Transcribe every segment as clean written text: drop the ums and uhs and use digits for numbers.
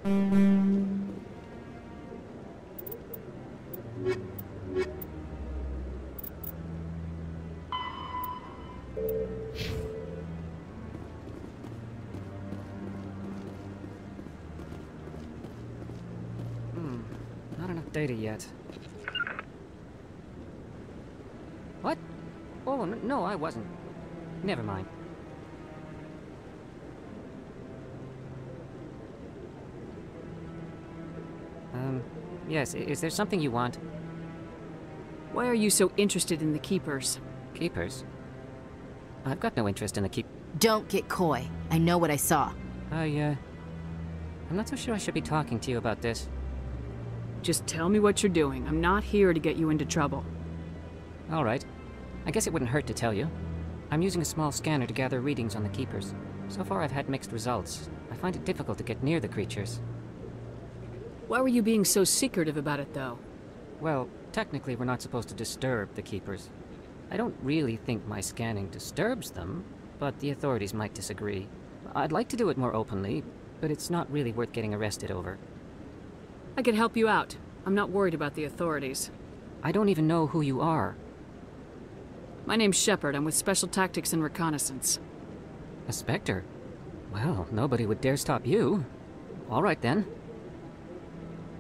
Not enough data yet. What? Oh, no, I wasn't. Never mind. Yes, is there something you want? Why are you so interested in the Keepers? Keepers? I've got no interest in the keep... Don't get coy. I know what I saw. I'm not so sure I should be talking to you about this. Just tell me what you're doing. I'm not here to get you into trouble. All right. I guess it wouldn't hurt to tell you. I'm using a small scanner to gather readings on the Keepers. So far I've had mixed results. I find it difficult to get near the creatures. Why were you being so secretive about it, though? Well, technically we're not supposed to disturb the Keepers. I don't really think my scanning disturbs them, but the authorities might disagree. I'd like to do it more openly, but it's not really worth getting arrested over. I could help you out. I'm not worried about the authorities. I don't even know who you are. My name's Shepard. I'm with Special Tactics and Reconnaissance. A Spectre? Well, nobody would dare stop you. All right, then.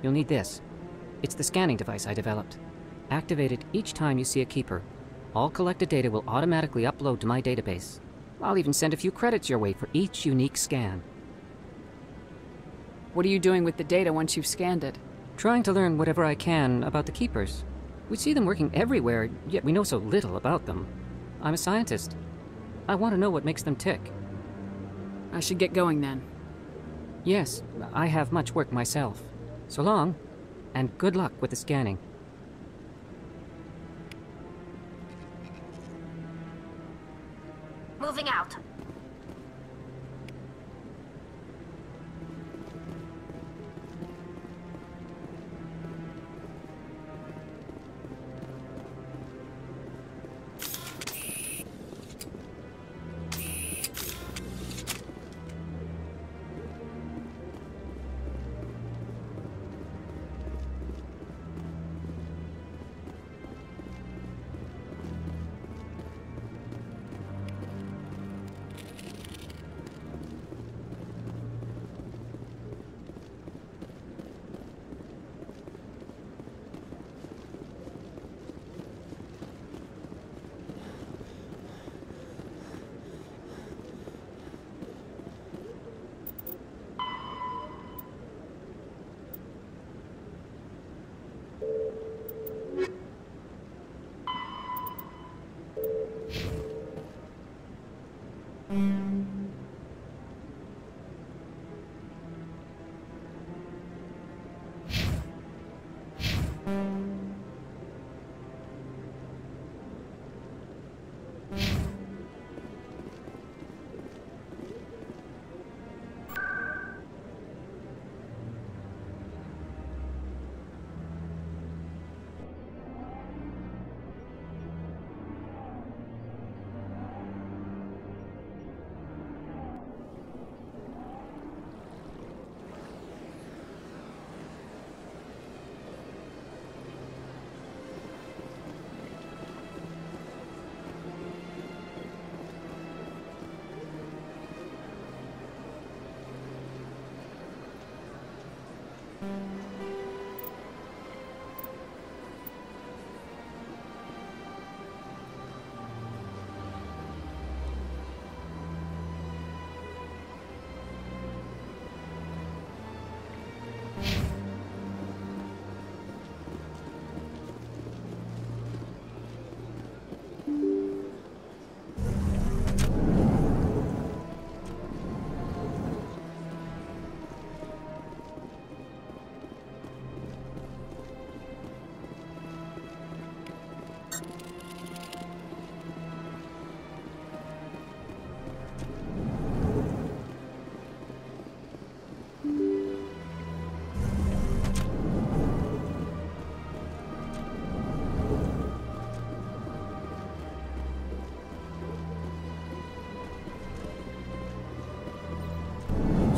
You'll need this. It's the scanning device I developed. Activate it each time you see a Keeper. All collected data will automatically upload to my database. I'll even send a few credits your way for each unique scan. What are you doing with the data once you've scanned it? Trying to learn whatever I can about the Keepers. We see them working everywhere, yet we know so little about them. I'm a scientist. I want to know what makes them tick. I should get going then. Yes, I have much work myself. So long, and good luck with the scanning. Moving out.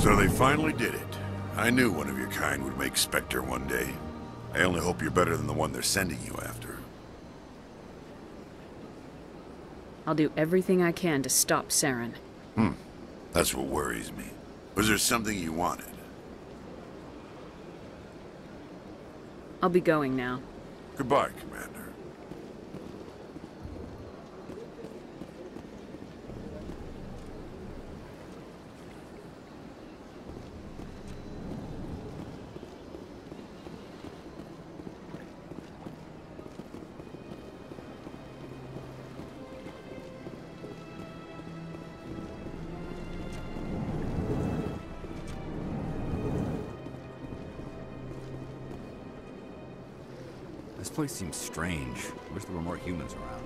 So they finally did it. I knew one of your kind would make Spectre one day. I only hope you're better than the one they're sending you after. I'll do everything I can to stop Saren. That's what worries me. Was there something you wanted? I'll be going now. Goodbye, Commander. This place seems strange. I wish there were more humans around.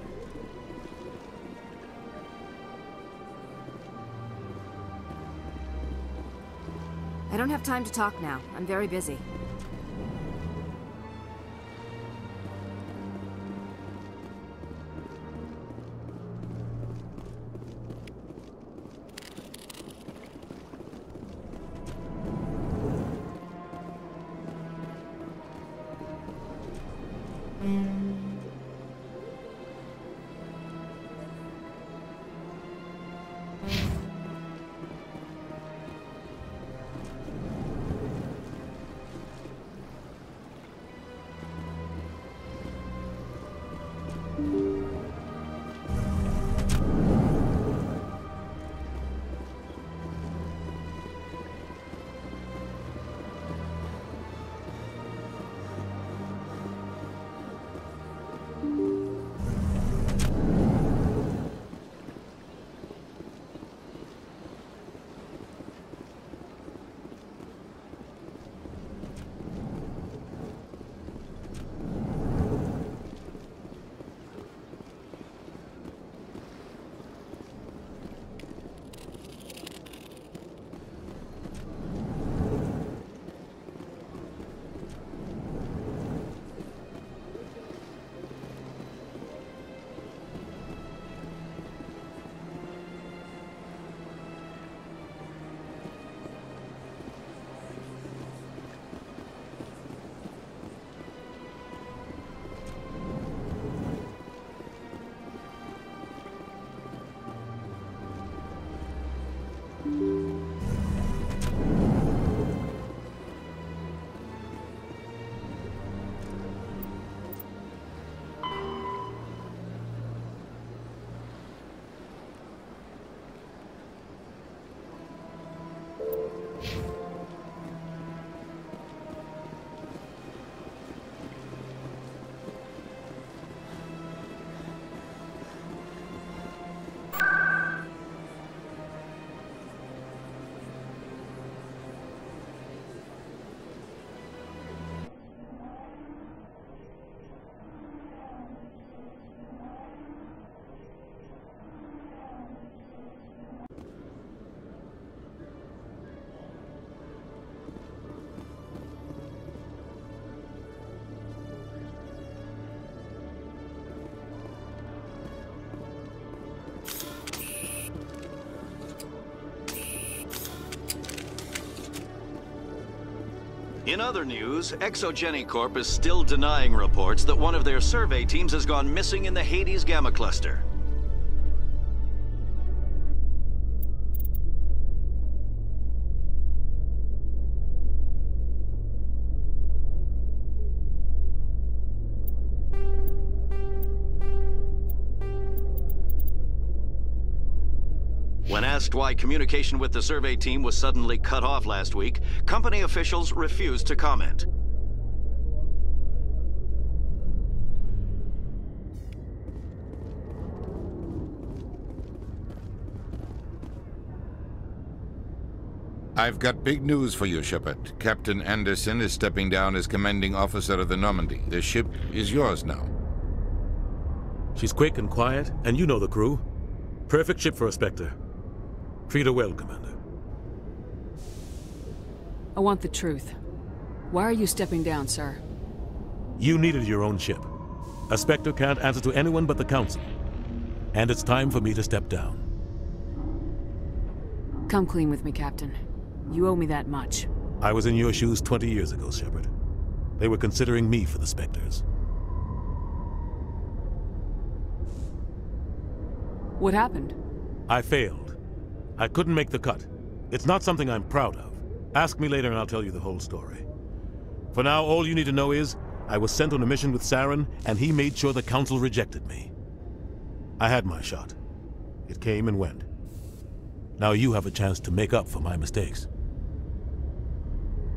I don't have time to talk now. I'm very busy. In other news, Exogeny Corp is still denying reports that one of their survey teams has gone missing in the Hades Gamma Cluster. When asked why communication with the survey team was suddenly cut off last week, company officials refused to comment. I've got big news for you, Shepard. Captain Anderson is stepping down as commanding officer of the Normandy. The ship is yours now. She's quick and quiet, and you know the crew. Perfect ship for a Spectre. Treat her well, Commander. I want the truth. Why are you stepping down, sir? You needed your own ship. A Spectre can't answer to anyone but the Council. And it's time for me to step down. Come clean with me, Captain. You owe me that much. I was in your shoes 20 years ago, Shepard. They were considering me for the Spectres. What happened? I failed. I couldn't make the cut. It's not something I'm proud of. Ask me later and I'll tell you the whole story. For now, all you need to know is, I was sent on a mission with Saren, and he made sure the Council rejected me. I had my shot. It came and went. Now you have a chance to make up for my mistakes.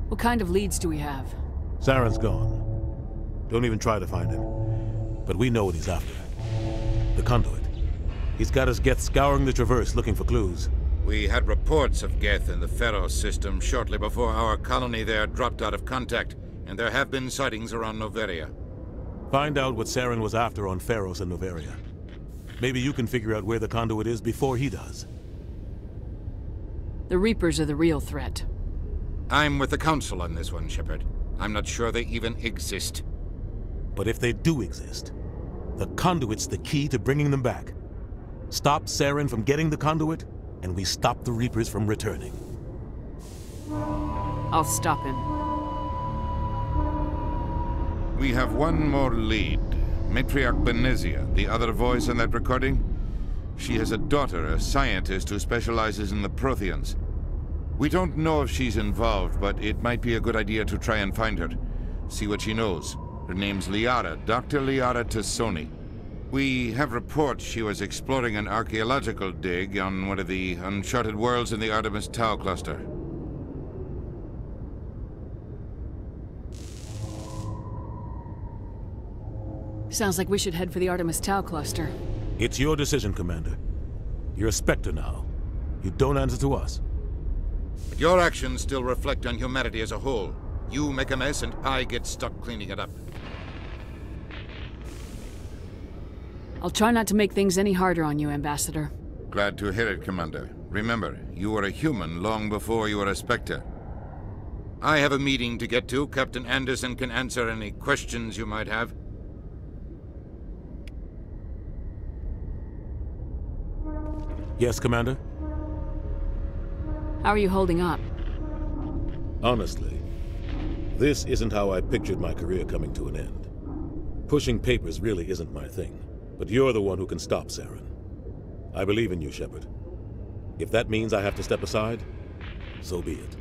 What kind of leads do we have? Saren's gone. Don't even try to find him. But we know what he's after. The conduit. He's got us Geth scouring the Traverse looking for clues. We had reports of Geth in the Pharos system shortly before our colony there dropped out of contact, and there have been sightings around Noveria. Find out what Saren was after on Pharos and Noveria. Maybe you can figure out where the conduit is before he does. The Reapers are the real threat. I'm with the Council on this one, Shepard. I'm not sure they even exist. But if they do exist, the conduit's the key to bringing them back. Stop Saren from getting the conduit, and we stop the Reapers from returning. I'll stop him. We have one more lead. Matriarch Benezia, the other voice in that recording. She has a daughter, a scientist who specializes in the Protheans. We don't know if she's involved, but it might be a good idea to try and find her. See what she knows. Her name's Liara, Dr. Liara Tassoni. We have reports she was exploring an archaeological dig on one of the uncharted worlds in the Artemis Tau cluster. Sounds like we should head for the Artemis Tau cluster. It's your decision, Commander. You're a Spectre now. You don't answer to us. But your actions still reflect on humanity as a whole. You make a mess and I get stuck cleaning it up. I'll try not to make things any harder on you, Ambassador. Glad to hear it, Commander. Remember, you were a human long before you were a Spectre. I have a meeting to get to. Captain Anderson can answer any questions you might have. Yes, Commander? How are you holding up? Honestly, this isn't how I pictured my career coming to an end. Pushing papers really isn't my thing, but you're the one who can stop Saren. I believe in you, Shepard. If that means I have to step aside, so be it.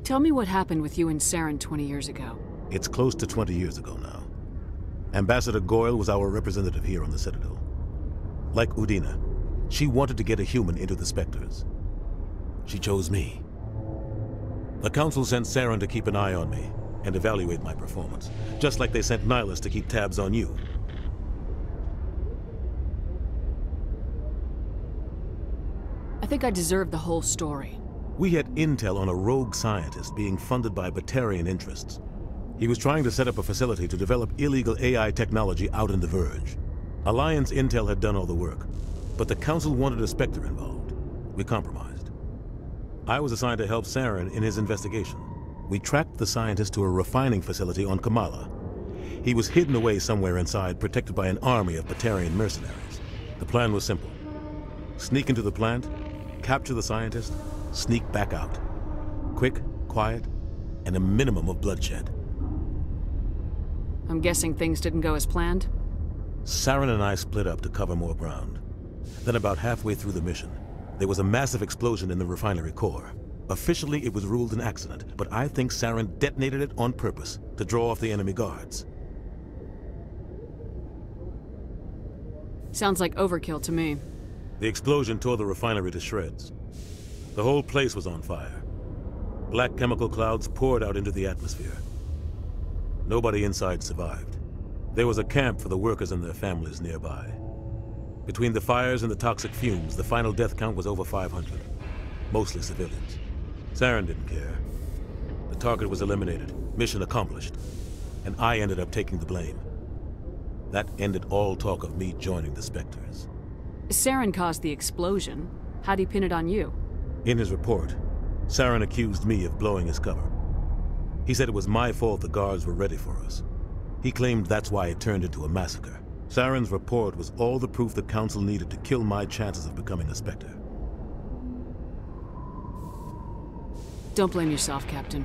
Tell me what happened with you and Saren 20 years ago. It's close to 20 years ago now. Ambassador Goyle was our representative here on the Citadel. Like Udina, she wanted to get a human into the Spectres. She chose me. The Council sent Saren to keep an eye on me and evaluate my performance, just like they sent Nihilus to keep tabs on you. I think I deserve the whole story. We had intel on a rogue scientist being funded by Batarian interests. He was trying to set up a facility to develop illegal AI technology out in the Verge. Alliance intel had done all the work, but the Council wanted a Spectre involved. We compromised. I was assigned to help Saren in his investigation. We tracked the scientist to a refining facility on Kamala. He was hidden away somewhere inside, protected by an army of Batarian mercenaries. The plan was simple. Sneak into the plant, capture the scientist, sneak back out. Quick, quiet, and a minimum of bloodshed. I'm guessing things didn't go as planned? Saren and I split up to cover more ground. Then about halfway through the mission, there was a massive explosion in the refinery core. Officially, it was ruled an accident, but I think Saren detonated it on purpose to draw off the enemy guards. Sounds like overkill to me. The explosion tore the refinery to shreds. The whole place was on fire. Black chemical clouds poured out into the atmosphere. Nobody inside survived. There was a camp for the workers and their families nearby. Between the fires and the toxic fumes, the final death count was over 500. Mostly civilians. Saren didn't care. The target was eliminated, mission accomplished, and I ended up taking the blame. That ended all talk of me joining the Spectres. Saren caused the explosion. How'd he pin it on you? In his report, Saren accused me of blowing his cover. He said it was my fault the guards were ready for us. He claimed that's why it turned into a massacre. Saren's report was all the proof the Council needed to kill my chances of becoming a Spectre. Don't blame yourself, Captain.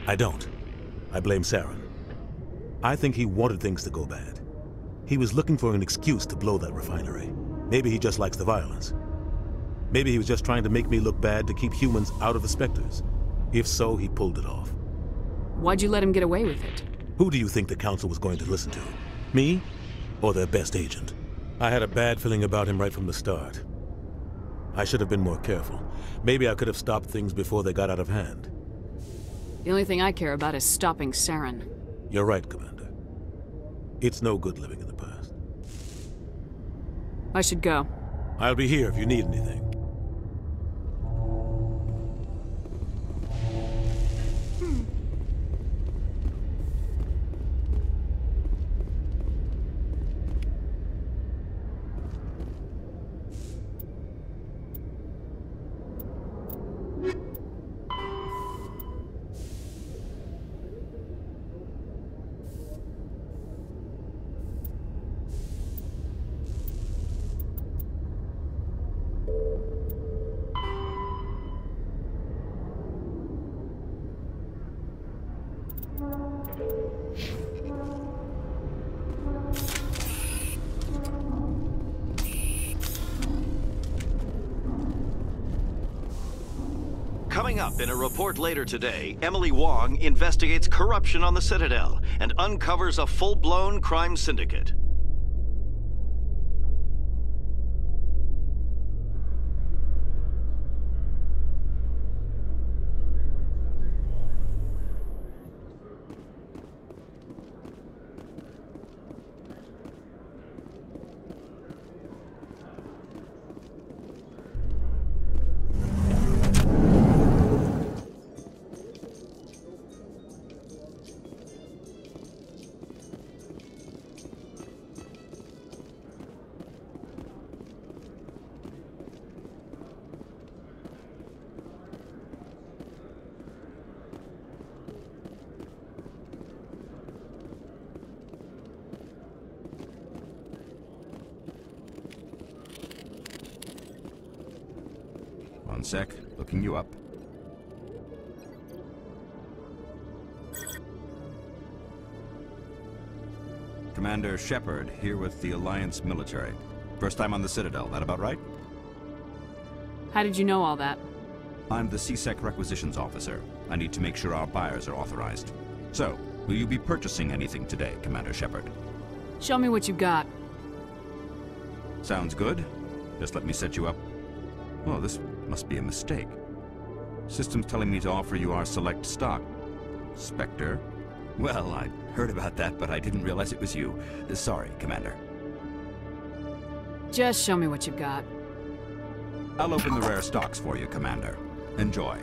I don't. I blame Saren. I think he wanted things to go bad. He was looking for an excuse to blow that refinery. Maybe he just likes the violence. Maybe he was just trying to make me look bad to keep humans out of the Spectres. If so, he pulled it off. Why'd you let him get away with it? Who do you think the Council was going to listen to? Me? Or their best agent? I had a bad feeling about him right from the start. I should have been more careful. Maybe I could have stopped things before they got out of hand. The only thing I care about is stopping Saren. You're right, Commander. It's no good living in the past. I should go. I'll be here if you need anything. Coming up in a report later today, Emily Wong investigates corruption on the Citadel and uncovers a full-blown crime syndicate. One sec, looking you up. Commander Shepard, here with the Alliance military. First time on the Citadel, that about right? How did you know all that? I'm the CSEC requisitions officer. I need to make sure our buyers are authorized. So, will you be purchasing anything today, Commander Shepard? Show me what you got. Sounds good. Just let me set you up. Oh, this must be a mistake. System's telling me to offer you our select stock. Spectre? Well, I heard about that, but I didn't realize it was you. Sorry, Commander. Just show me what you got. I'll open the rare stocks for you, Commander. Enjoy.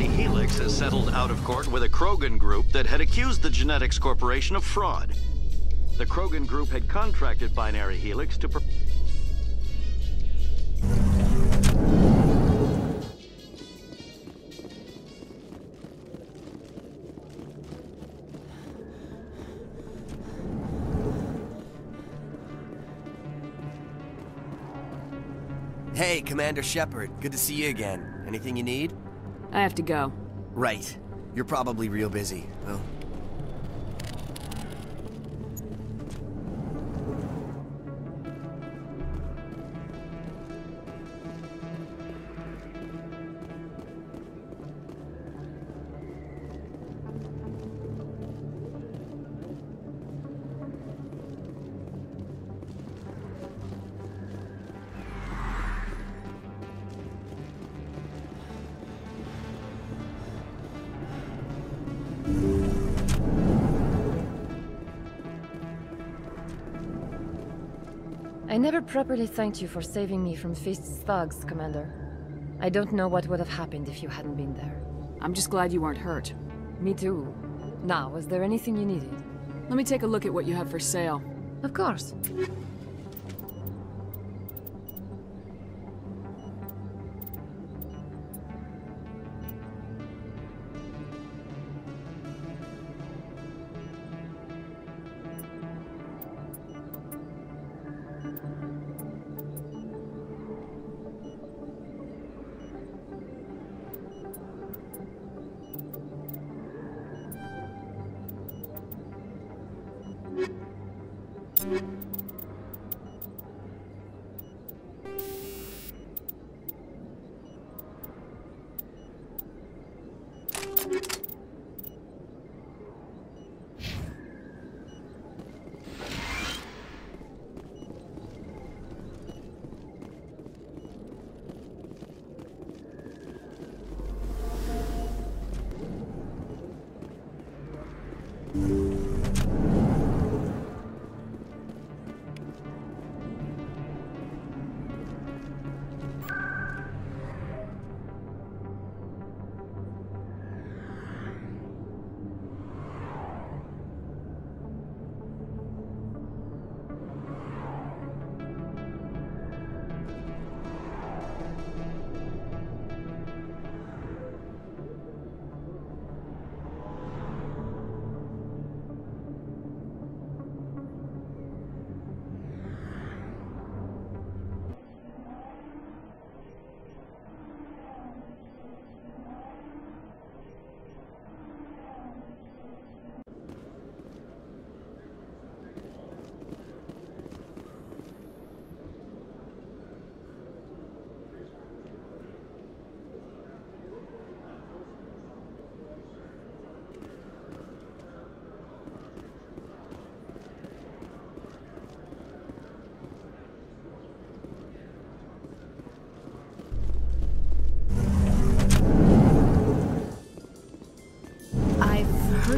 Binary Helix has settled out of court with a Krogan group that had accused the Genetics Corporation of fraud. The Krogan group had contracted Binary Helix to... Hey, Commander Shepard. Good to see you again. Anything you need? I have to go. Right. You're probably real busy. Well... I never properly thanked you for saving me from Feast's thugs, Commander. I don't know what would have happened if you hadn't been there. I'm just glad you weren't hurt. Me too. Now, was there anything you needed? Let me take a look at what you have for sale. Of course.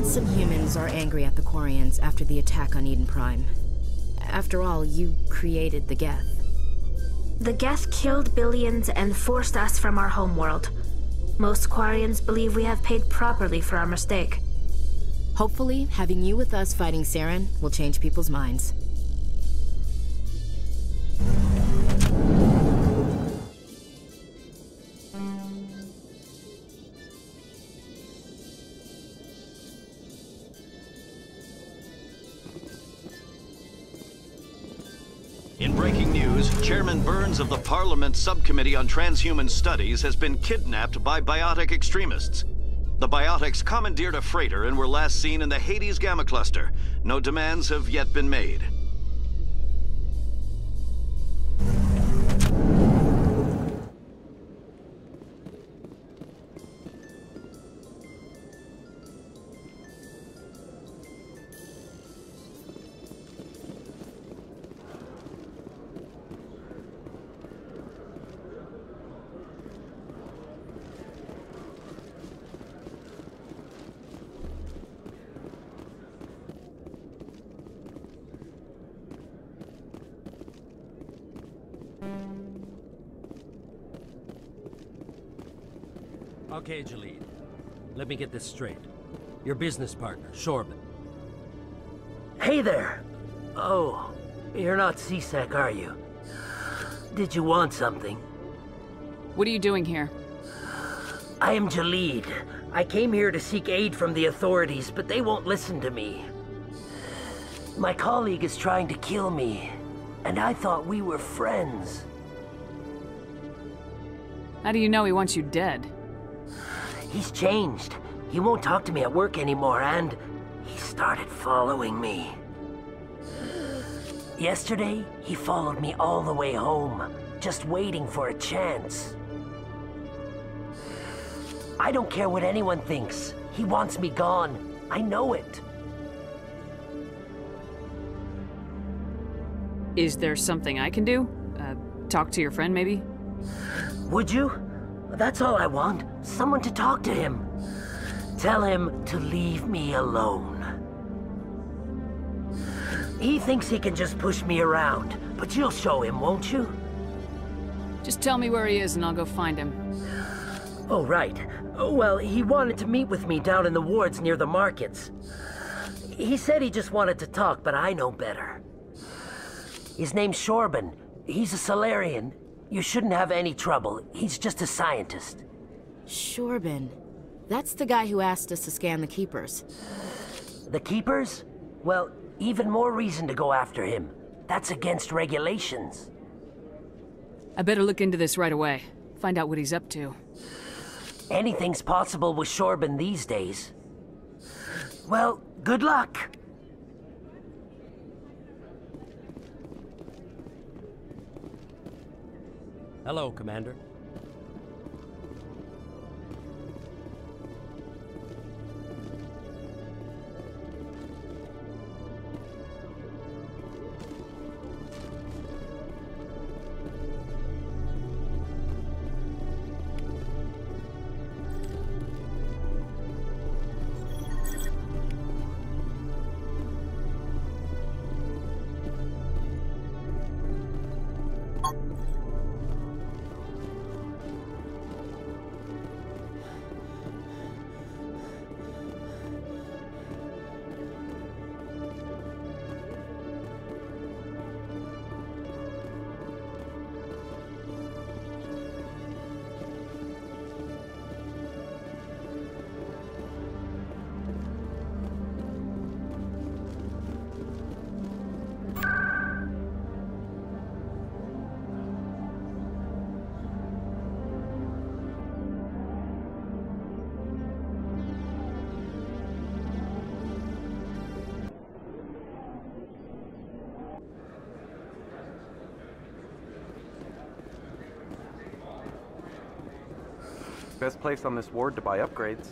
Some humans are angry at the Quarians after the attack on Eden Prime. After all, you created the Geth. The Geth killed billions and forced us from our homeworld. Most Quarians believe we have paid properly for our mistake. Hopefully, having you with us fighting Saren will change people's minds. In breaking news, Chairman Burns of the Parliament Subcommittee on Transhuman Studies has been kidnapped by biotic extremists. The biotics commandeered a freighter and were last seen in the Hades Gamma Cluster. No demands have yet been made. Okay, Jalid. let me get this straight. Your business partner, Shorban. Hey there! Oh, you're not C-Sec, are you? Did you want something? What are you doing here? I am Jalid. I came here to seek aid from the authorities, but they won't listen to me. My colleague is trying to kill me, and I thought we were friends. How do you know he wants you dead? He's changed. He won't talk to me at work anymore, and he started following me. Yesterday, he followed me all the way home, just waiting for a chance. I don't care what anyone thinks. He wants me gone. I know it. Is there something I can do? Talk to your friend, maybe? Would you? That's all I want. Someone to talk to him. Tell him to leave me alone. He thinks he can just push me around, but you'll show him, won't you? Just tell me where he is and I'll go find him. Oh, right. Well, he wanted to meet with me down in the wards near the markets. He said he just wanted to talk, but I know better. His name's Shorban. He's a Solarian. You shouldn't have any trouble. He's just a scientist. Shorban. That's the guy who asked us to scan the Keepers. The Keepers? Well, even more reason to go after him. That's against regulations. I better look into this right away. Find out what he's up to. Anything's possible with Shorban these days. Well, good luck. Hello, Commander. Best place on this ward to buy upgrades.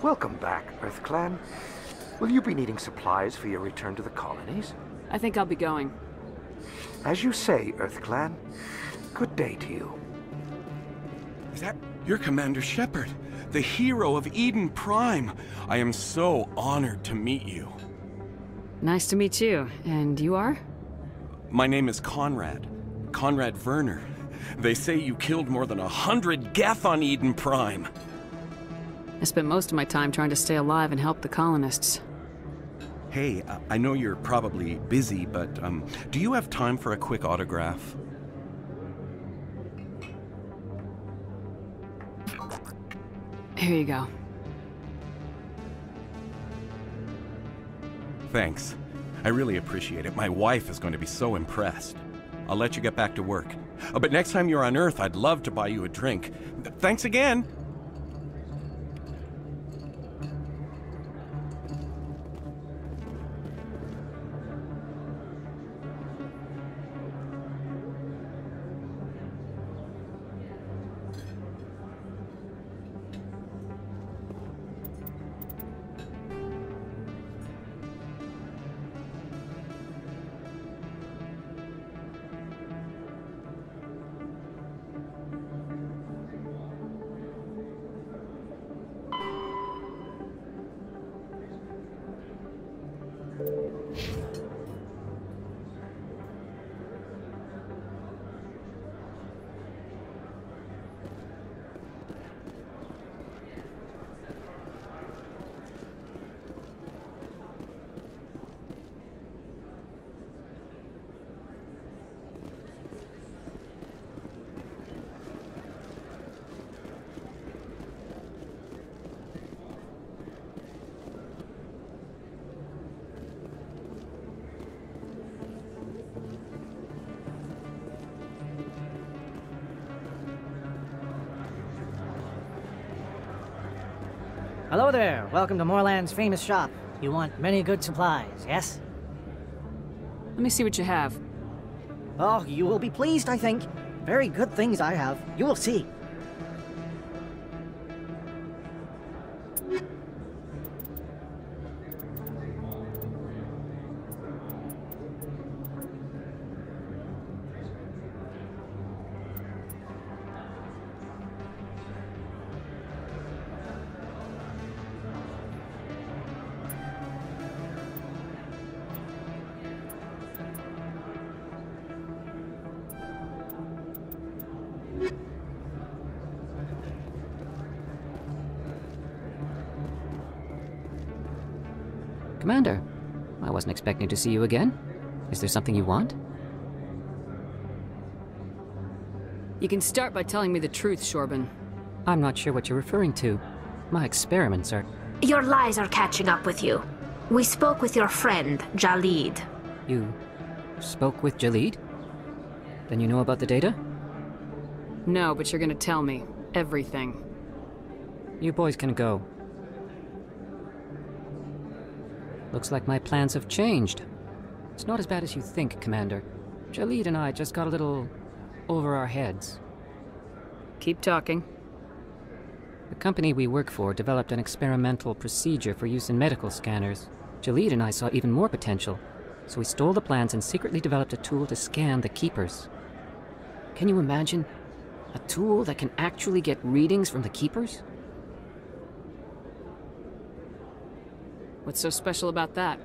Welcome back, EarthClan. Will you be needing supplies for your return to the colonies? I think I'll be going. As you say, EarthClan. Good day to you. Is that... You're Commander Shepard, the hero of Eden Prime. I am so honored to meet you. Nice to meet you. And you are? My name is Conrad. Conrad Werner. They say you killed more than 100 Geth on Eden Prime. I spent most of my time trying to stay alive and help the colonists. Hey, I know you're probably busy, but do you have time for a quick autograph? Here you go. Thanks. I really appreciate it. My wife is going to be so impressed. I'll let you get back to work. But next time you're on Earth, I'd love to buy you a drink. Thanks again! Hello there. Welcome to Moorland's famous shop. You want many good supplies, yes? Let me see what you have. Oh, you will be pleased, I think. Very good things I have. You will see. Commander, I wasn't expecting to see you again. Is there something you want? You can start by telling me the truth, Shorben. I'm not sure what you're referring to. My experiments are... Your lies are catching up with you. We spoke with your friend, Jalid. You spoke with Jalid? Then you know about the data? No, but you're gonna tell me. Everything. You boys can go. Looks like my plans have changed. It's not as bad as you think, Commander. Jalid and I just got a little over our heads. Keep talking. The company we work for developed an experimental procedure for use in medical scanners. Jalid and I saw even more potential, so we stole the plans and secretly developed a tool to scan the Keepers. Can you imagine? A tool that can actually get readings from the Keepers? What's so special about that?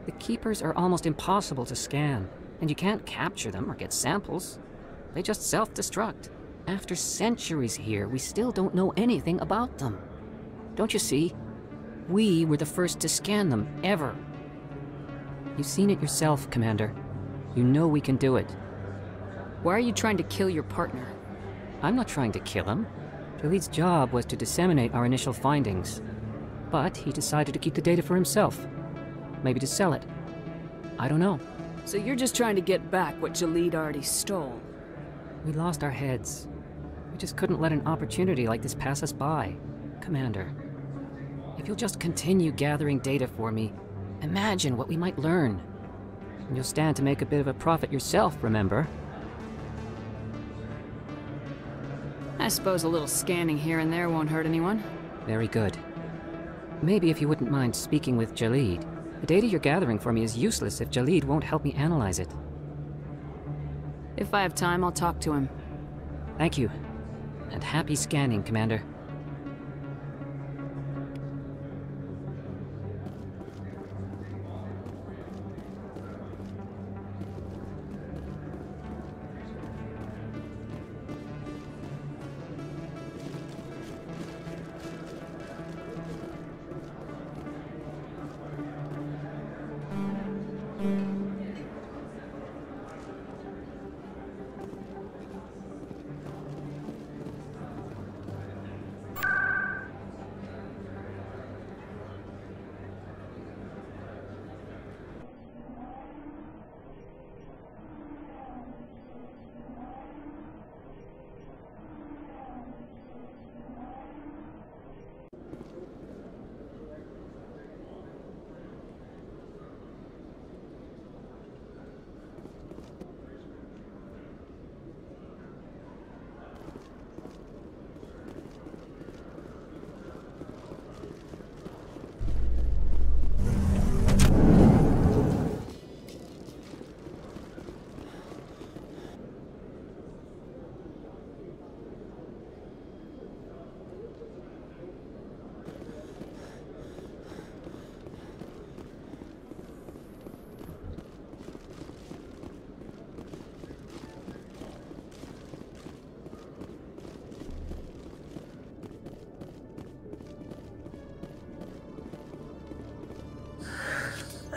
The Keepers are almost impossible to scan, and you can't capture them or get samples. They just self-destruct. After centuries here, we still don't know anything about them. Don't you see? We were the first to scan them, ever. You've seen it yourself, Commander. You know we can do it. Why are you trying to kill your partner? I'm not trying to kill him. Jalid's job was to disseminate our initial findings. But he decided to keep the data for himself. Maybe to sell it. I don't know. So you're just trying to get back what Jalid already stole? We lost our heads. We just couldn't let an opportunity like this pass us by. Commander, if you'll just continue gathering data for me, imagine what we might learn. And you'll stand to make a bit of a profit yourself, remember? I suppose a little scanning here and there won't hurt anyone. Very good. Maybe if you wouldn't mind speaking with Jalid. The data you're gathering for me is useless if Jalid won't help me analyze it. If I have time, I'll talk to him. Thank you. And happy scanning, Commander.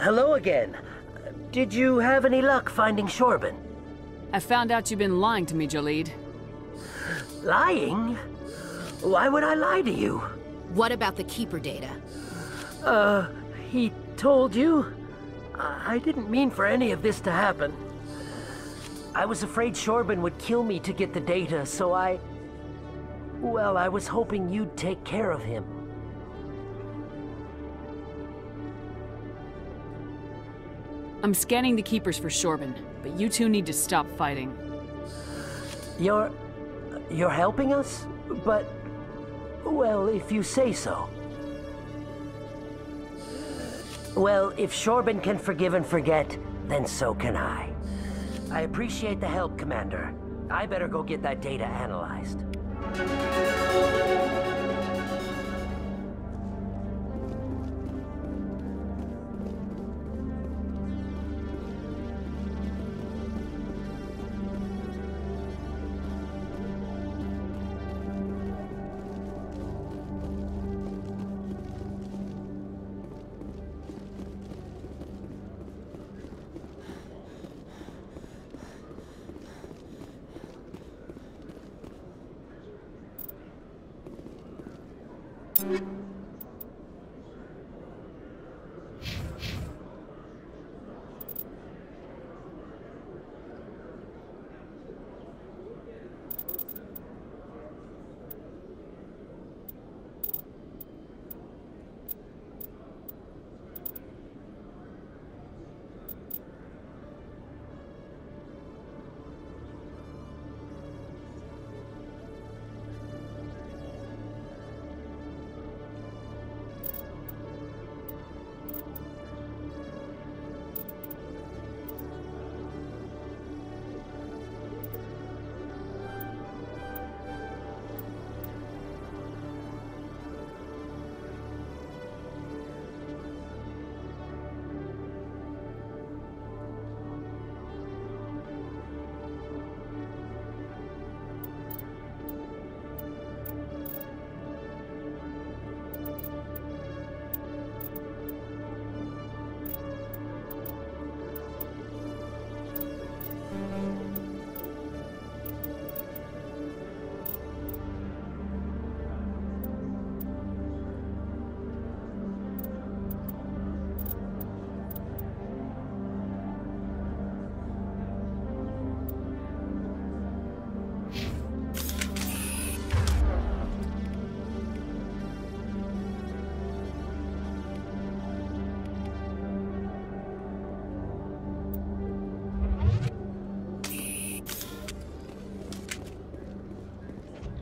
Hello again. Did you have any luck finding Shorben? I found out you've been lying to me, Jalid. Lying? Why would I lie to you? What about the Keeper data? He told you? I didn't mean for any of this to happen. I was afraid Shorben would kill me to get the data, so well, I was hoping you'd take care of him. I'm scanning the Keepers for Shorben, but you two need to stop fighting. You're helping us? But, well, if you say so. Well, if Shorben can forgive and forget, then so can I. I appreciate the help, Commander. I better go get that data analyzed.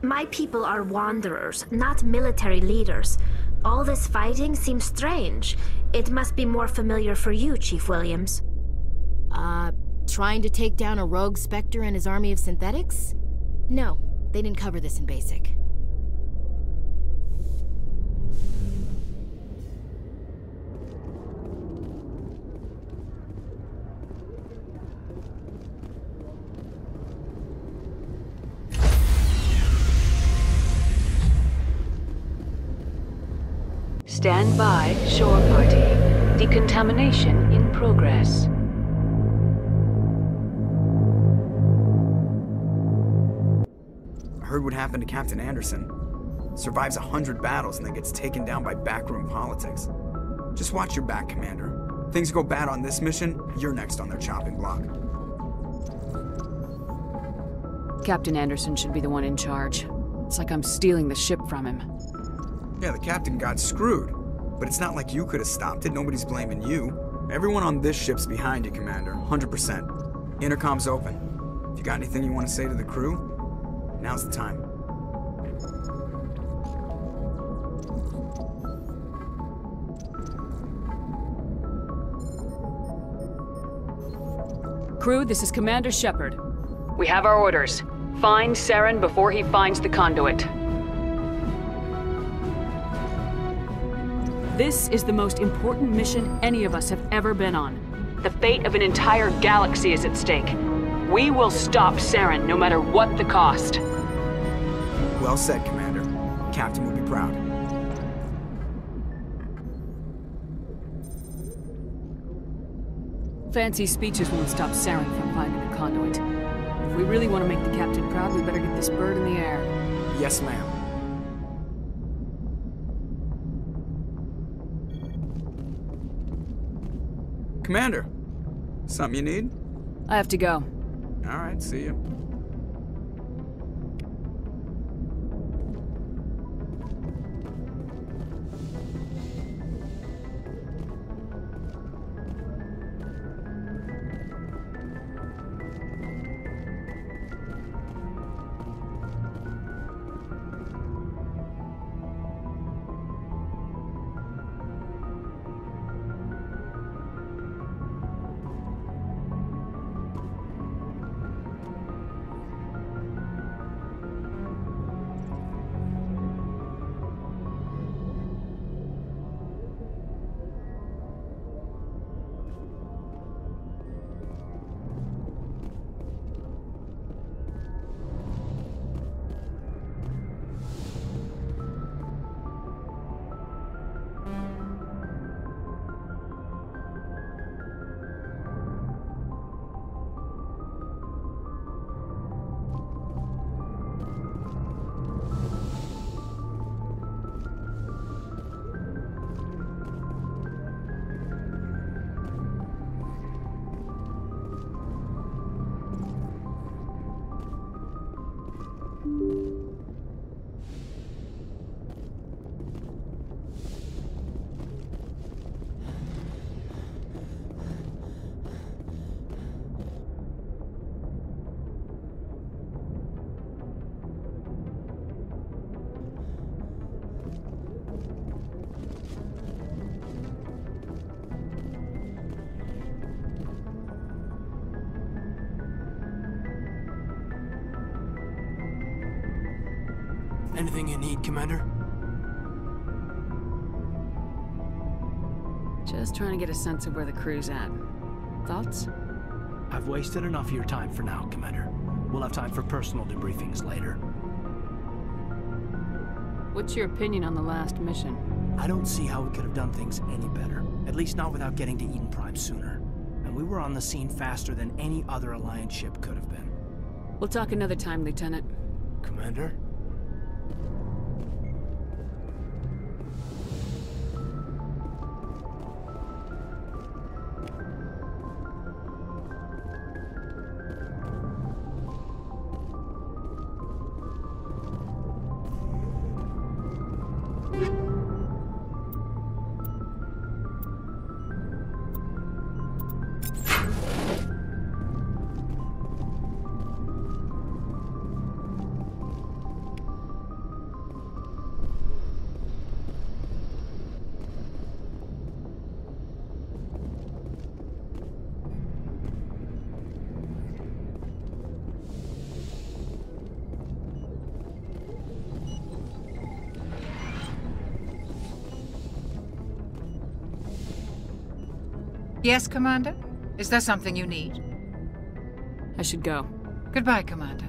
My people are wanderers, not military leaders. All this fighting seems strange. It must be more familiar for you, Chief Williams. Trying to take down a rogue Spectre and his army of synthetics? No, they didn't cover this in basic. Stand by, shore party. Decontamination in progress. I heard what happened to Captain Anderson. Survives 100 battles and then gets taken down by backroom politics. Just watch your back, Commander. Things go bad on this mission, you're next on their chopping block. Captain Anderson should be the one in charge. It's like I'm stealing the ship from him. Yeah, the captain got screwed. But it's not like you could have stopped it. Nobody's blaming you. Everyone on this ship's behind you, Commander. 100%. Intercom's open. If you got anything you want to say to the crew, now's the time. Crew, this is Commander Shepard. We have our orders. Find Saren before he finds the conduit. This is the most important mission any of us have ever been on. The fate of an entire galaxy is at stake. We will stop Saren no matter what the cost. Well said, Commander. Captain will be proud. Fancy speeches won't stop Saren from finding the conduit. If we really want to make the captain proud, we better get this bird in the air. Yes, ma'am. Commander, something you need? I have to go. All right, see you. Anything you need, Commander? Just trying to get a sense of where the crew's at. Thoughts? I've wasted enough of your time for now, Commander. We'll have time for personal debriefings later. What's your opinion on the last mission? I don't see how we could have done things any better. At least not without getting to Eden Prime sooner. And we were on the scene faster than any other Alliance ship could have been. We'll talk another time, Lieutenant. Commander? Yes, Commander? Is there something you need? I should go. Goodbye, Commander.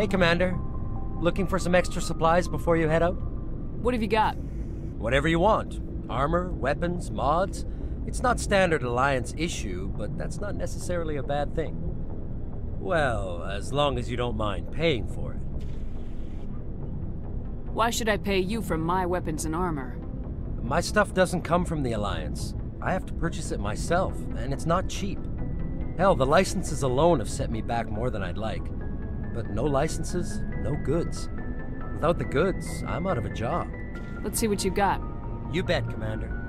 Hey, Commander. Looking for some extra supplies before you head out? What have you got? Whatever you want. Armor, weapons, mods. It's not standard Alliance issue, but that's not necessarily a bad thing. Well, as long as you don't mind paying for it. Why should I pay you for my weapons and armor? My stuff doesn't come from the Alliance. I have to purchase it myself, and it's not cheap. Hell, the licenses alone have set me back more than I'd like. But no licenses, no goods. Without the goods, I'm out of a job. Let's see what you got. You bet, Commander.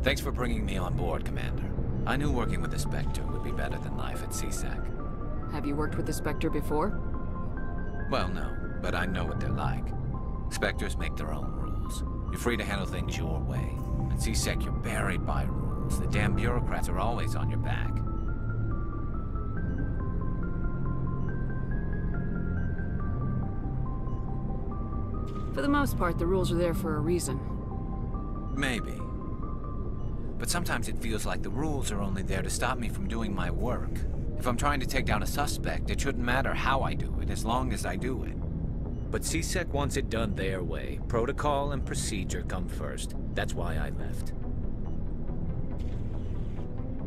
Thanks for bringing me on board, Commander. I knew working with the Spectre would be better than life at CSAC. Have you worked with the Spectre before? Well, no, but I know what they're like. Spectres make their own rules. You're free to handle things your way. At CSAC, you're buried by rules. The damn bureaucrats are always on your back. For the most part, the rules are there for a reason. Maybe. But sometimes it feels like the rules are only there to stop me from doing my work. If I'm trying to take down a suspect, it shouldn't matter how I do it, as long as I do it. But CSEC wants it done their way. Protocol and procedure come first. That's why I left.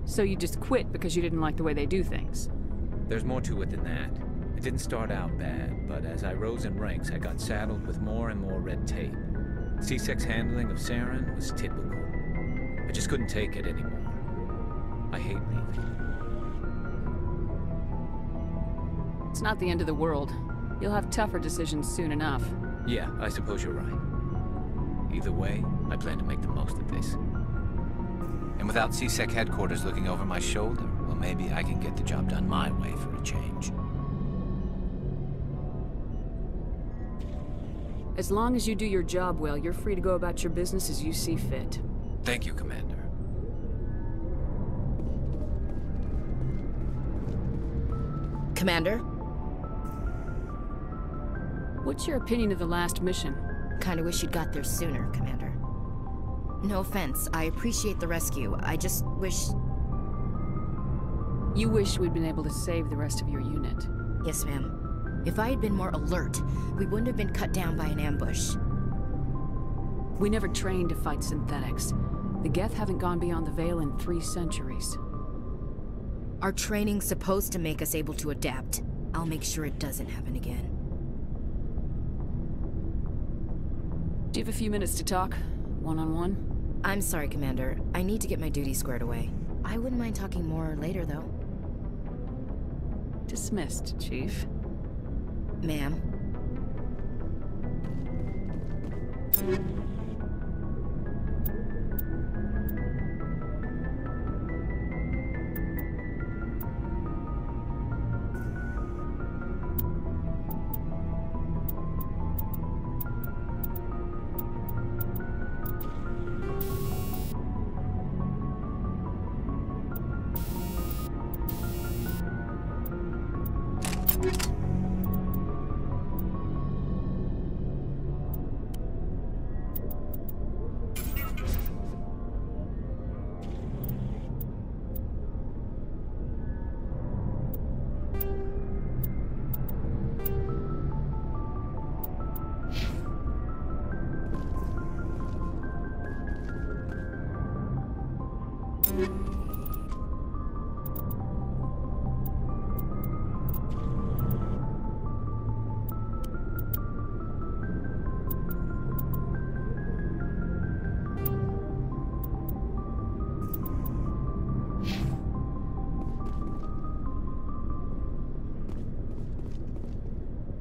So you just quit because you didn't like the way they do things? There's more to it than that. It didn't start out bad, but as I rose in ranks, I got saddled with more and more red tape. CSEC's handling of Saren was typical. I just couldn't take it anymore. I hate leaving. It's not the end of the world. You'll have tougher decisions soon enough. Yeah, I suppose you're right. Either way, I plan to make the most of this. And without CSEC headquarters looking over my shoulder, well, maybe I can get the job done my way for a change. As long as you do your job well, you're free to go about your business as you see fit. Thank you, Commander. Commander? What's your opinion of the last mission? Kinda wish you'd got there sooner, Commander. No offense, I appreciate the rescue. I just wish... You wish we'd been able to save the rest of your unit. Yes, ma'am. If I had been more alert, we wouldn't have been cut down by an ambush. We never trained to fight synthetics. The Geth haven't gone beyond the Veil in 3 centuries. Our training's supposed to make us able to adapt. I'll make sure it doesn't happen again. Do you have a few minutes to talk? One-on-one? I'm sorry, Commander. I need to get my duties squared away. I wouldn't mind talking more later, though. Dismissed, Chief. Ma'am.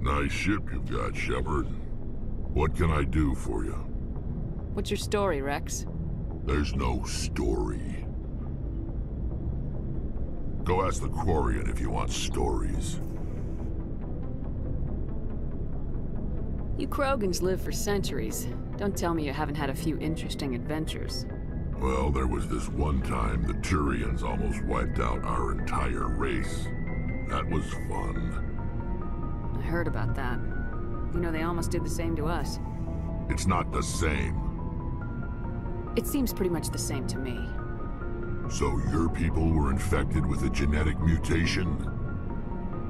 Nice ship you've got, Shepard. What can I do for you? What's your story, Rex? There's no story. Go ask the Quarian if you want stories. You Krogans live for centuries. Don't tell me you haven't had a few interesting adventures. Well, there was this one time the Turians almost wiped out our entire race. That was fun. I heard about that. You know, they almost did the same to us. It's not the same. It seems pretty much the same to me. So your people were infected with a genetic mutation?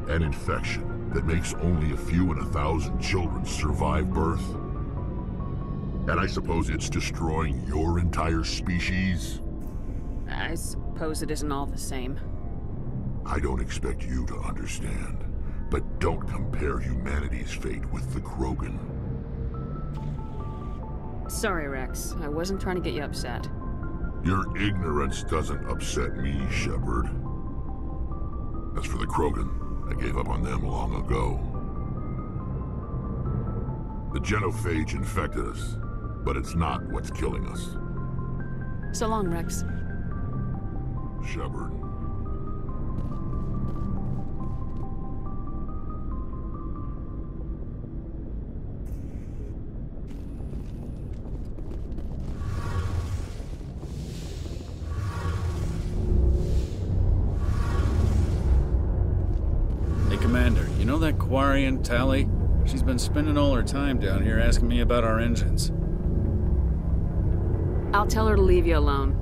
An infection that makes only a few in 1,000 children survive birth? And I suppose it's destroying your entire species? I suppose it isn't all the same. I don't expect you to understand, but don't compare humanity's fate with the Krogan. Sorry, Rex. I wasn't trying to get you upset. Your ignorance doesn't upset me, Shepard. As for the Krogan, I gave up on them long ago. The genophage infected us, but it's not what's killing us. So long, Rex. Shepard. Hey, Commander, you know that Quarian Tally? She's been spending all her time down here asking me about our engines. I'll tell her to leave you alone.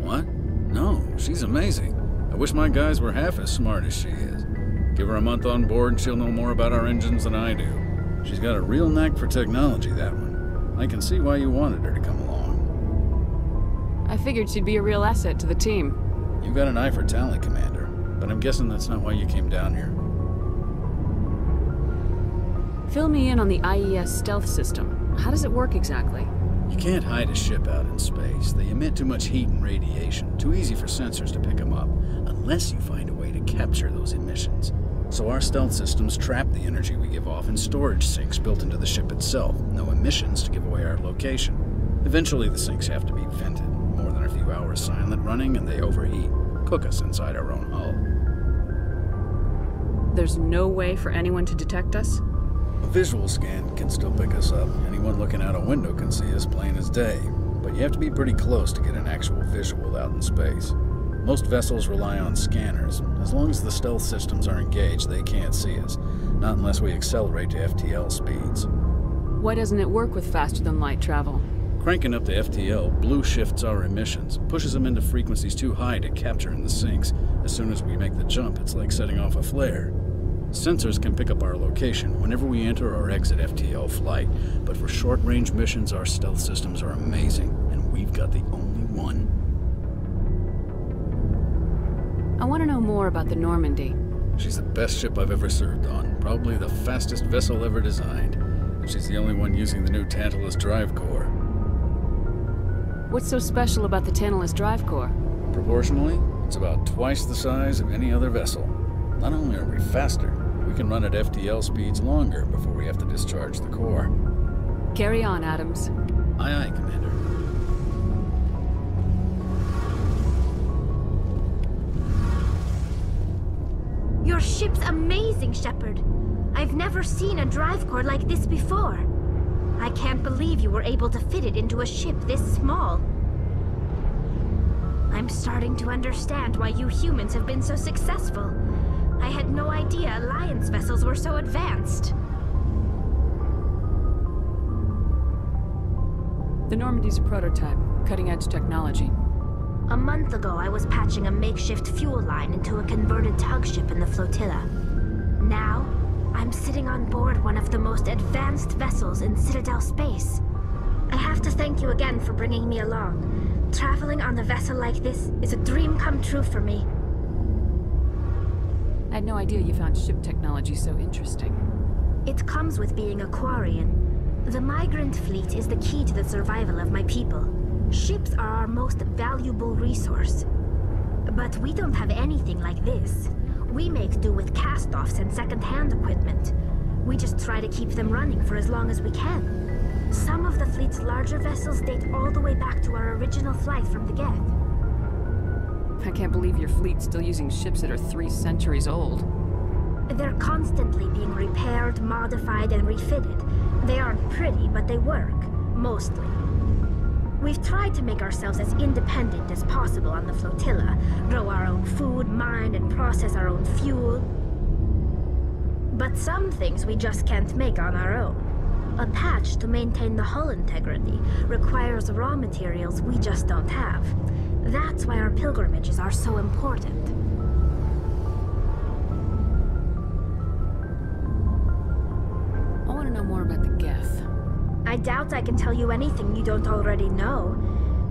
What? No, she's amazing. I wish my guys were half as smart as she is. Give her a month on board and she'll know more about our engines than I do. She's got a real knack for technology, that one. I can see why you wanted her to come along. I figured she'd be a real asset to the team. You got an eye for talent, Commander, but I'm guessing that's not why you came down here. Fill me in on the IES stealth system. How does it work exactly? You can't hide a ship out in space. They emit too much heat and radiation. Too easy for sensors to pick them up, unless you find a way to capture those emissions. So our stealth systems trap the energy we give off in storage sinks built into the ship itself. No emissions to give away our location. Eventually the sinks have to be vented. More than a few hours silent running and they overheat. Cook us inside our own hull. There's no way for anyone to detect us? A visual scan can still pick us up. Anyone looking out a window can see us plain as day. But you have to be pretty close to get an actual visual out in space. Most vessels rely on scanners. As long as the stealth systems are engaged, they can't see us. Not unless we accelerate to FTL speeds. Why doesn't it work with faster-than-light travel? Cranking up the FTL blue shifts our emissions, pushes them into frequencies too high to capture in the sinks. As soon as we make the jump, it's like setting off a flare. Sensors can pick up our location whenever we enter or exit FTL flight, but for short-range missions, our stealth systems are amazing, and we've got the only one. I want to know more about the Normandy. She's the best ship I've ever served on, probably the fastest vessel ever designed. And she's the only one using the new Tantalus drive core. What's so special about the Tantalus drive core? Proportionally, it's about twice the size of any other vessel. Not only are we faster, we can run at FTL speeds longer before we have to discharge the core. Carry on, Adams. Aye, aye, Commander. Your ship's amazing, Shepard. I've never seen a drive core like this before. I can't believe you were able to fit it into a ship this small. I'm starting to understand why you humans have been so successful. I had no idea Alliance vessels were so advanced. The Normandy's a prototype, cutting-edge technology. A month ago, I was patching a makeshift fuel line into a converted tug ship in the flotilla. Now, I'm sitting on board one of the most advanced vessels in Citadel space. I have to thank you again for bringing me along. Traveling on a vessel like this is a dream come true for me. I had no idea you found ship technology so interesting. It comes with being a Quarian. The migrant fleet is the key to the survival of my people. Ships are our most valuable resource. But we don't have anything like this. We make do with cast-offs and second-hand equipment. We just try to keep them running for as long as we can. Some of the fleet's larger vessels date all the way back to our original flight from the Geth. I can't believe your fleet's still using ships that are 3 centuries old. They're constantly being repaired, modified, and refitted. They aren't pretty, but they work. Mostly. We've tried to make ourselves as independent as possible on the flotilla, grow our own food, mine, and process our own fuel. But some things we just can't make on our own. A patch to maintain the hull integrity requires raw materials we just don't have. That's why our pilgrimages are so important. I want to know more about the Geth. I doubt I can tell you anything you don't already know.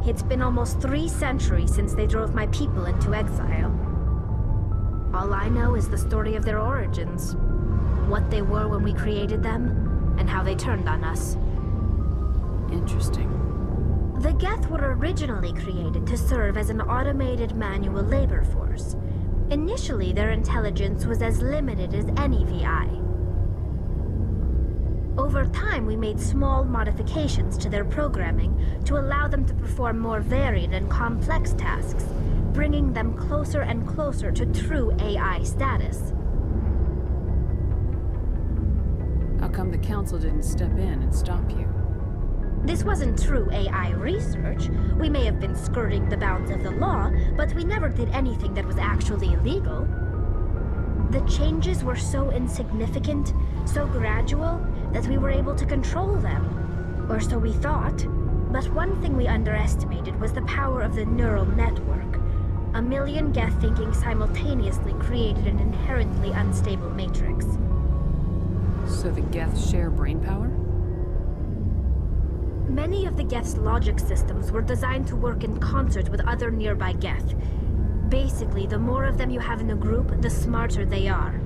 It's been almost 3 centuries since they drove my people into exile. All I know is the story of their origins. What they were when we created them, and how they turned on us. Interesting. The Geth were originally created to serve as an automated manual labor force. Initially, their intelligence was as limited as any VI. Over time, we made small modifications to their programming to allow them to perform more varied and complex tasks, bringing them closer and closer to true AI status. How come the Council didn't step in and stop you? This wasn't true AI research. We may have been skirting the bounds of the law, but we never did anything that was actually illegal. The changes were so insignificant, so gradual, that we were able to control them. Or so we thought. But one thing we underestimated was the power of the neural network. A million Geth thinking simultaneously created an inherently unstable matrix. So the Geth share brain power? Many of the Geth's logic systems were designed to work in concert with other nearby Geth. Basically, the more of them you have in a group, the smarter they are.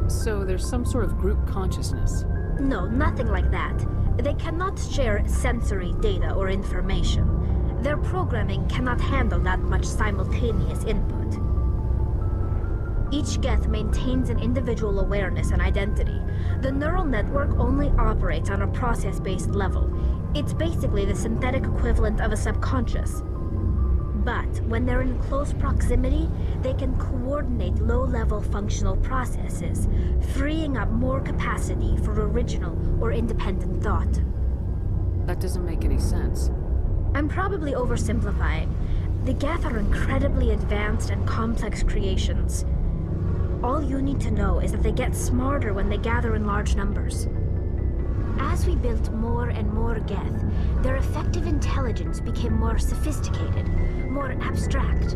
So there's some sort of group consciousness? No, nothing like that. They cannot share sensory data or information. Their programming cannot handle that much simultaneous input. Each Geth maintains an individual awareness and identity. The neural network only operates on a process-based level. It's basically the synthetic equivalent of a subconscious. But when they're in close proximity, they can coordinate low-level functional processes, freeing up more capacity for original or independent thought. That doesn't make any sense. I'm probably oversimplifying. The Geth are incredibly advanced and complex creations. All you need to know is that they get smarter when they gather in large numbers. As we built more and more Geth, their effective intelligence became more sophisticated, more abstract.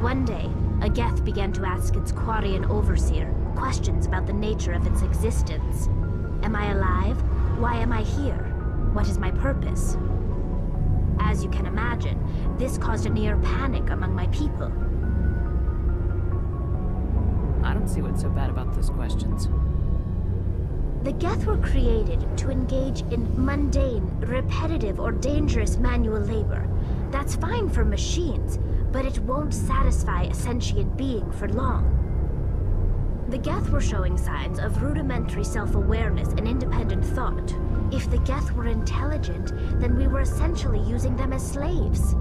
One day, a Geth began to ask its Quarian overseer questions about the nature of its existence. Am I alive? Why am I here? What is my purpose? As you can imagine, this caused a near panic among my people. I don't see what's so bad about those questions. The Geth were created to engage in mundane, repetitive, or dangerous manual labor. That's fine for machines, but it won't satisfy a sentient being for long. The Geth were showing signs of rudimentary self-awareness and independent thought. If the Geth were intelligent, then we were essentially using them as slaves.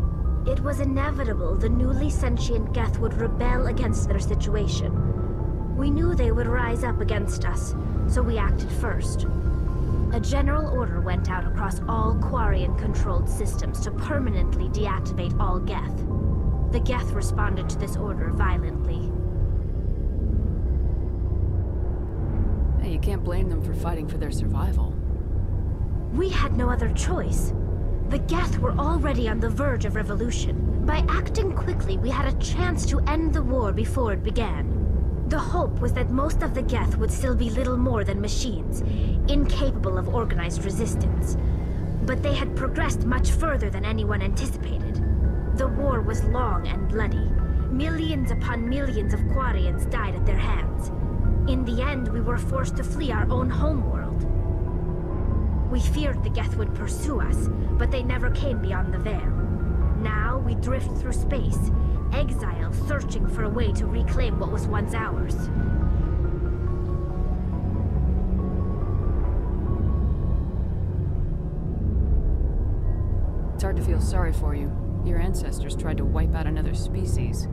It was inevitable the newly sentient Geth would rebel against their situation. We knew they would rise up against us, so we acted first. A general order went out across all Quarian-controlled systems to permanently deactivate all Geth. The Geth responded to this order violently. Hey, you can't blame them for fighting for their survival. We had no other choice. The Geth were already on the verge of revolution. By acting quickly, we had a chance to end the war before it began. The hope was that most of the Geth would still be little more than machines, incapable of organized resistance. But they had progressed much further than anyone anticipated. The war was long and bloody. Millions upon millions of Quarians died at their hands. In the end, we were forced to flee our own homeworld. We feared the Geth would pursue us, but they never came beyond the Veil. Now we drift through space, exile searching for a way to reclaim what was once ours. It's hard to feel sorry for you. Your ancestors tried to wipe out another species.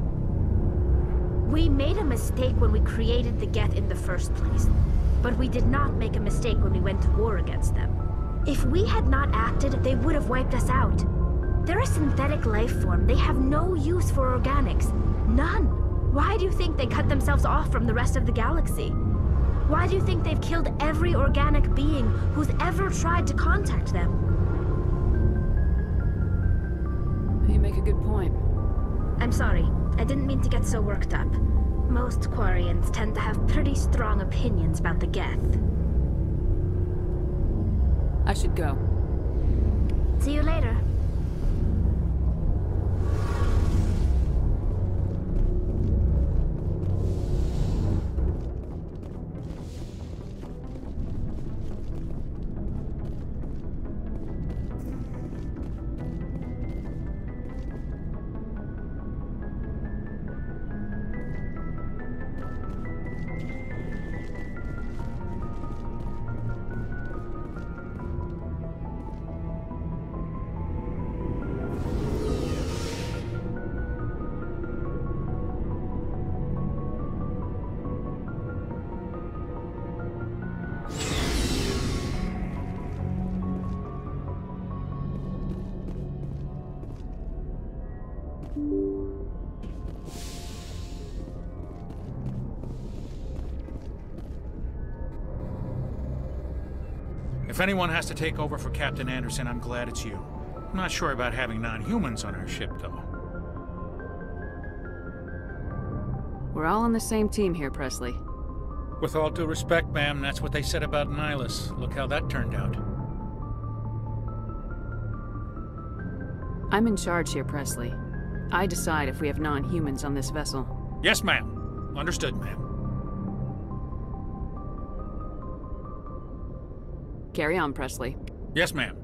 We made a mistake when we created the Geth in the first place, but we did not make a mistake when we went to war against them. If we had not acted, they would have wiped us out. They're a synthetic life form. They have no use for organics. None. Why do you think they cut themselves off from the rest of the galaxy? Why do you think they've killed every organic being who's ever tried to contact them? You make a good point. I'm sorry. I didn't mean to get so worked up. Most Quarians tend to have pretty strong opinions about the Geth. I should go. See you later. If anyone has to take over for Captain Anderson, I'm glad it's you. I'm not sure about having non-humans on our ship, though. We're all on the same team here, Presley. With all due respect, ma'am, that's what they said about Nihilus. Look how that turned out. I'm in charge here, Presley. I decide if we have non-humans on this vessel. Yes, ma'am. Understood, ma'am. Carry on, Presley. Yes, ma'am.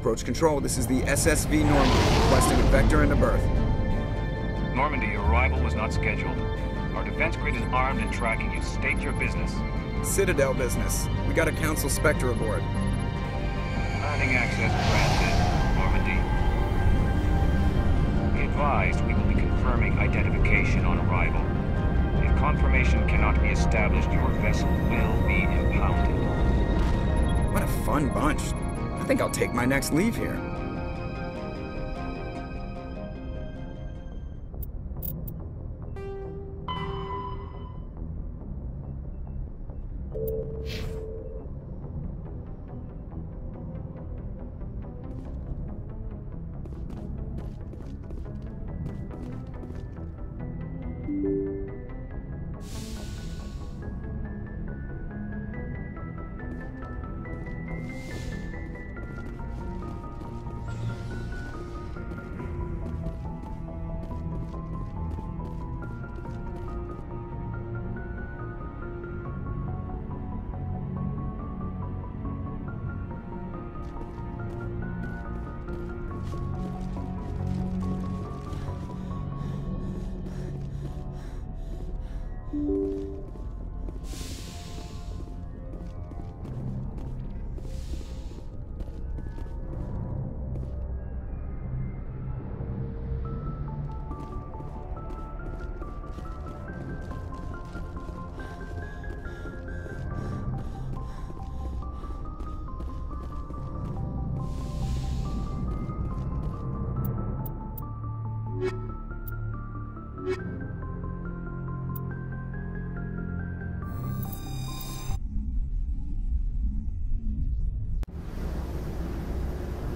Approach control, this is the SSV Normandy, requesting a vector and a berth. Normandy, your arrival was not scheduled. Our defense grid is armed and tracking you. State your business. Citadel business. We got a Council Spectre aboard. Landing access granted, Normandy. Be advised, we will be confirming identification on arrival. If confirmation cannot be established, your vessel will be impounded. What a fun bunch. I think I'll take my next leave here.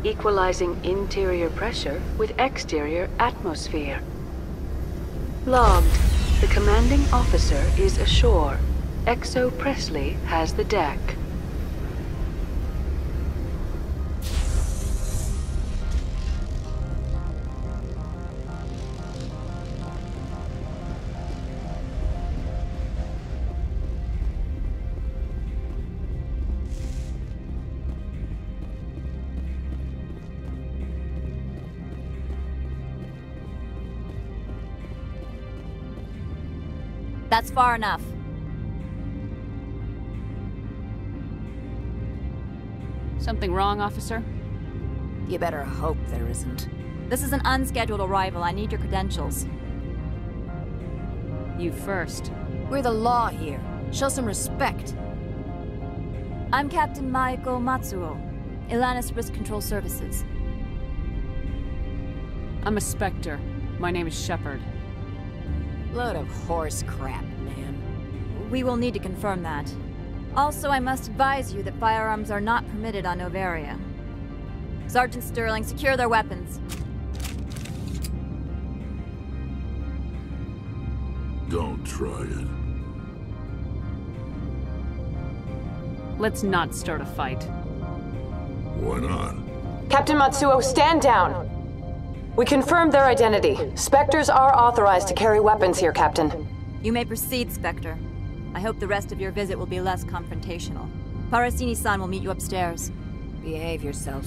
Equalizing interior pressure with exterior atmosphere. Logged. The commanding officer is ashore. Exo Presley has the deck. That's far enough. Something wrong, officer? You better hope there isn't. This is an unscheduled arrival. I need your credentials. You first. We're the law here. Show some respect. I'm Captain Maiko Matsuo, Ilanis Risk Control Services. I'm a Spectre. My name is Shepard. Load of horse crap, man. We will need to confirm that. Also, I must advise you that firearms are not permitted on Novaria. Sergeant Sterling, secure their weapons. Don't try it. Let's not start a fight. Why not? Captain Matsuo, stand down! We confirmed their identity. Spectres are authorized to carry weapons here, Captain. You may proceed, Spectre. I hope the rest of your visit will be less confrontational. Parasini-san will meet you upstairs. Behave yourself.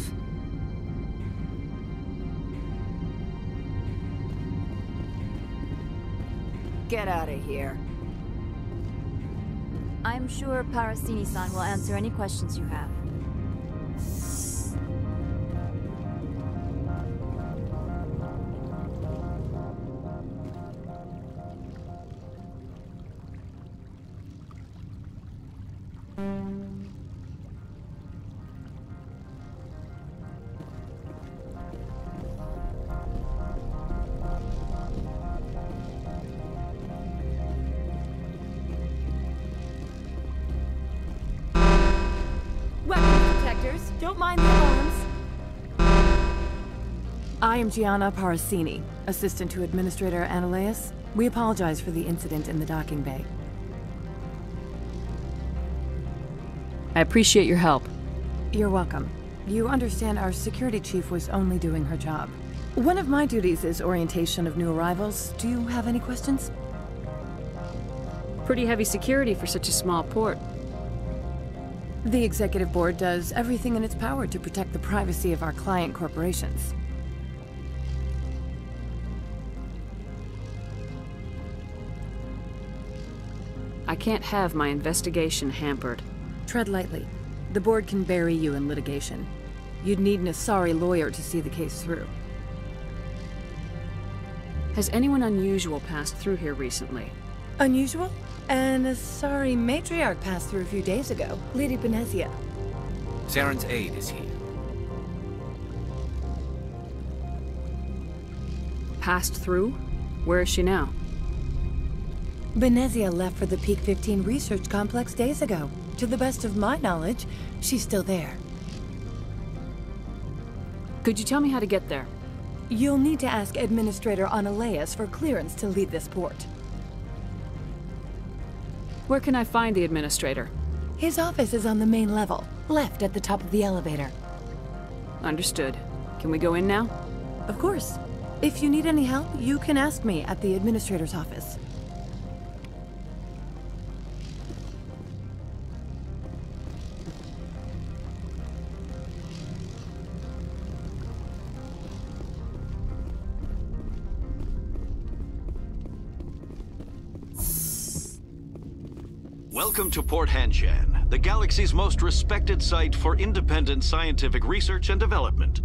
Get out of here. I'm sure Parasini-san will answer any questions you have. Don't mind the alarms. I am Gianna Parasini, assistant to Administrator Ananias. We apologize for the incident in the docking bay. I appreciate your help. You're welcome. You understand our security chief was only doing her job. One of my duties is orientation of new arrivals. Do you have any questions? Pretty heavy security for such a small port. The Executive Board does everything in its power to protect the privacy of our client corporations. I can't have my investigation hampered. Tread lightly. The board can bury you in litigation. You'd need an Asari lawyer to see the case through. Has anyone unusual passed through here recently? Unusual? An Asari matriarch passed through a few days ago, Lady Benezia. Saren's aide is here. Passed through? Where is she now? Benezia left for the Peak 15 research complex days ago. To the best of my knowledge, she's still there. Could you tell me how to get there? You'll need to ask Administrator Analeas for clearance to leave this port. Where can I find the Administrator? His office is on the main level, left at the top of the elevator. Understood. Can we go in now? Of course. If you need any help, you can ask me at the Administrator's office. Welcome to Port Hanshan, the galaxy's most respected site for independent scientific research and development.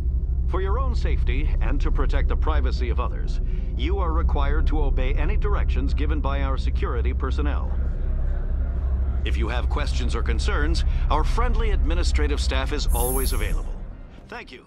For your own safety and to protect the privacy of others, you are required to obey any directions given by our security personnel. If you have questions or concerns, our friendly administrative staff is always available. Thank you.